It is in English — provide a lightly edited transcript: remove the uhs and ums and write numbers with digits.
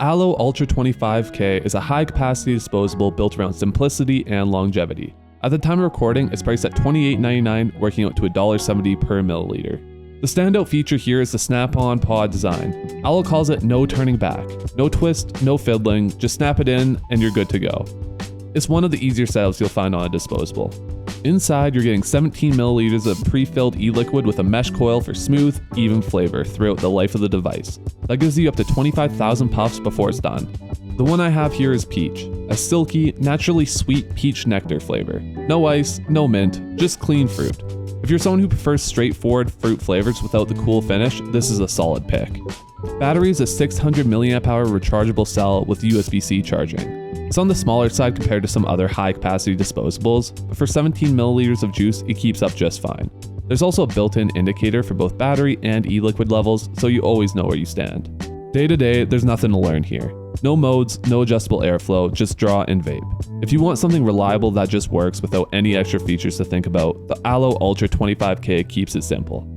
Allo Ultra 25K is a high-capacity disposable built around simplicity and longevity. At the time of recording, it's priced at $28.99, working out to $1.70 per milliliter. The standout feature here is the snap-on pod design. Allo calls it no turning back. No twist, no fiddling, just snap it in and you're good to go. It's one of the easier setups you'll find on a disposable. Inside, you're getting 17 milliliters of pre-filled e-liquid with a mesh coil for smooth, even flavor throughout the life of the device. That gives you up to 25,000 puffs before it's done. The one I have here is peach, a silky, naturally sweet peach nectar flavor. No ice, no mint, just clean fruit. If you're someone who prefers straightforward fruit flavors without the cool finish, this is a solid pick. Battery is a 600 mAh rechargeable cell with USB-C charging. It's on the smaller side compared to some other high-capacity disposables, but for 17 milliliters of juice, it keeps up just fine. There's also a built-in indicator for both battery and e-liquid levels, so you always know where you stand. Day to day, there's nothing to learn here. No modes, no adjustable airflow, just draw and vape. If you want something reliable that just works without any extra features to think about, the Allo Ultra 25K keeps it simple.